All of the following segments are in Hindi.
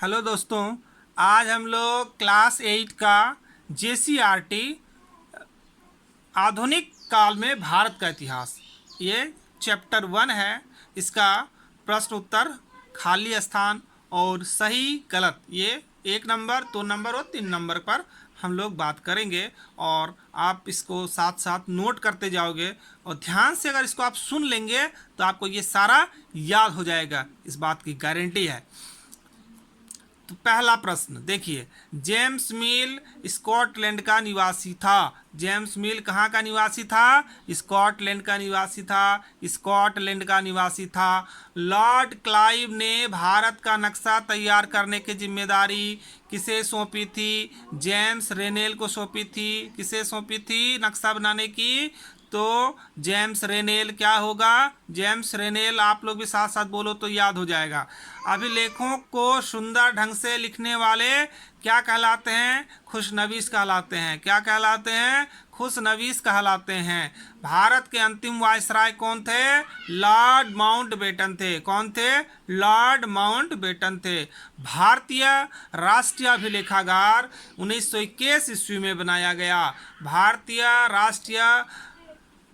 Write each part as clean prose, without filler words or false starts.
हेलो दोस्तों, आज हम लोग क्लास 8 का JCRT आधुनिक काल में भारत का इतिहास, ये चैप्टर 1 है। इसका प्रश्न उत्तर, खाली स्थान और सही गलत, ये 1 नंबर, 2 नंबर और 3 नंबर पर हम लोग बात करेंगे। और आप इसको साथ साथ नोट करते जाओगे और ध्यान से अगर इसको आप सुन लेंगे तो आपको ये सारा याद हो जाएगा, इस बात की गारंटी है। तो पहला प्रश्न देखिए, जेम्स मिल स्कॉटलैंड का निवासी था। जेम्स मिल कहाँ का निवासी था? स्कॉटलैंड का निवासी था। स्कॉटलैंड का निवासी था। लॉर्ड क्लाइव ने भारत का नक्शा तैयार करने की जिम्मेदारी किसे सौंपी थी? जेम्स रेनेल को सौंपी थी। किसे सौंपी थी नक्शा बनाने की? तो जेम्स रेनेल क्या होगा? जेम्स रेनेल। आप लोग भी साथ साथ बोलो तो याद हो जाएगा। अभिलेखों को सुंदर ढंग से लिखने वाले क्या कहलाते हैं? खुशनवीस कहलाते हैं। क्या कहलाते हैं? खुशनवीस कहलाते हैं। भारत के अंतिम वायसराय कौन थे? लॉर्ड माउंटबेटन थे। कौन थे? लॉर्ड माउंटबेटन थे। भारतीय राष्ट्रीय अभिलेखागार 1921 ईस्वी में बनाया गया। भारतीय राष्ट्रीय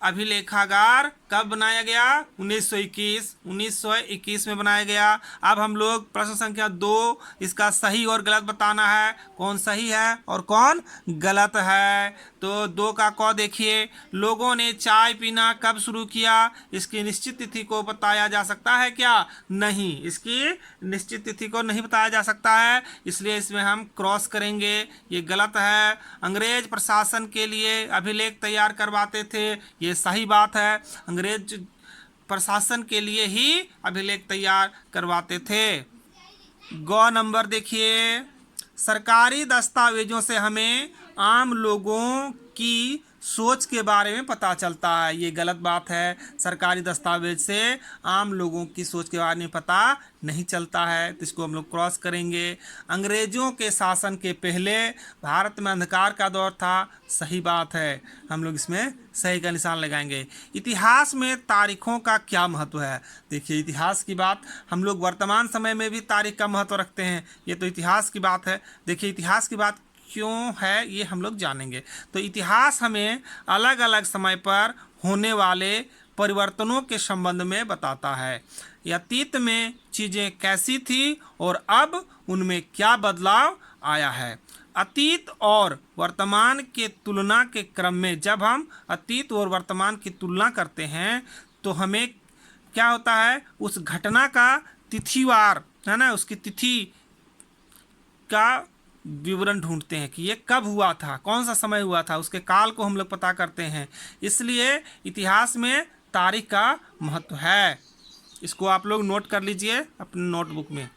अभिलेखागार कब बनाया गया? 1921 में बनाया गया। अब हम लोग प्रश्न संख्या 2, इसका सही और गलत बताना है। कौन सही है और कौन गलत है? तो 2 का क देखिए, लोगों ने चाय पीना कब शुरू किया? इसकी निश्चित तिथि को बताया जा सकता है क्या? नहीं, इसकी निश्चित तिथि को नहीं बताया जा सकता है, इसलिए इसमें हम क्रॉस करेंगे, ये गलत है। अंग्रेज प्रशासन के लिए अभिलेख तैयार करवाते थे, ये सही बात है। अंग्रेज प्रशासन के लिए ही अभिलेख तैयार करवाते थे। ग नंबर देखिए, सरकारी दस्तावेजों से हमें आम लोगों की सोच के बारे में पता चलता है, ये गलत बात है। सरकारी दस्तावेज से आम लोगों की सोच के बारे में पता नहीं चलता है, तो इसको हम लोग क्रॉस करेंगे। अंग्रेजों के शासन के पहले भारत में अंधकार का दौर था, सही बात है, हम लोग इसमें सही का निशान लगाएंगे। इतिहास में तारीखों का क्या महत्व है? देखिए, इतिहास की बात हम लोग वर्तमान समय में भी तारीख का महत्व रखते हैं, ये तो इतिहास की बात है। देखिए, इतिहास की बात क्यों है ये हम लोग जानेंगे। तो इतिहास हमें अलग अलग समय पर होने वाले परिवर्तनों के संबंध में बताता है। अतीत में चीज़ें कैसी थी और अब उनमें क्या बदलाव आया है। अतीत और वर्तमान के तुलना के क्रम में जब हम अतीत और वर्तमान की तुलना करते हैं तो हमें क्या होता है, उस घटना का तिथिवार, है ना, उसकी तिथि का विवरण ढूंढते हैं कि ये कब हुआ था, कौन सा समय हुआ था, उसके काल को हम लोग पता करते हैं। इसलिए इतिहास में तारीख का महत्व है। इसको आप लोग नोट कर लीजिए अपने नोटबुक में।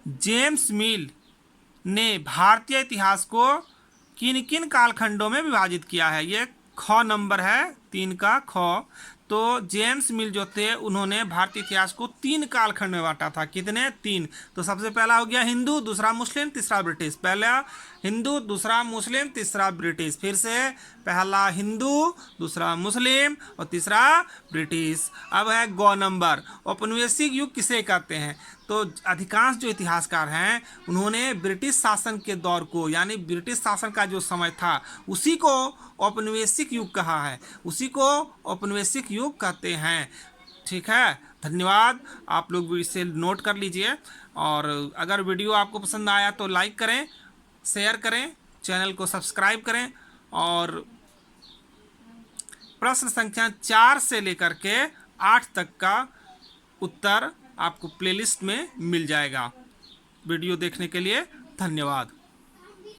जेम्स मिल ने भारतीय इतिहास को किन किन कालखंडों में विभाजित किया है? ये ख नंबर है, 3 का ख। तो जेम्स मिल जो थे उन्होंने भारतीय इतिहास को 3 कालखंड में बांटा था। कितने? 3। तो सबसे पहला हो गया हिंदू, दूसरा मुस्लिम, तीसरा ब्रिटिश। पहला हिंदू, दूसरा मुस्लिम, तीसरा ब्रिटिश। फिर से, पहला हिंदू, दूसरा मुस्लिम और तीसरा ब्रिटिश। अब है ग नंबर, औपनिवेशिक युग किसे कहते हैं? तो अधिकांश जो इतिहासकार हैं उन्होंने ब्रिटिश शासन के दौर को, यानी ब्रिटिश शासन का जो समय था उसी को औपनिवेशिक युग कहा है, उसी को औपनिवेशिक युग कहते हैं। ठीक है, धन्यवाद। आप लोग इसे नोट कर लीजिए और अगर वीडियो आपको पसंद आया तो लाइक करें, शेयर करें, चैनल को सब्सक्राइब करें और प्रश्न संख्या 4 से लेकर के 8 तक का उत्तर आपको प्लेलिस्ट में मिल जाएगा। वीडियो देखने के लिए धन्यवाद।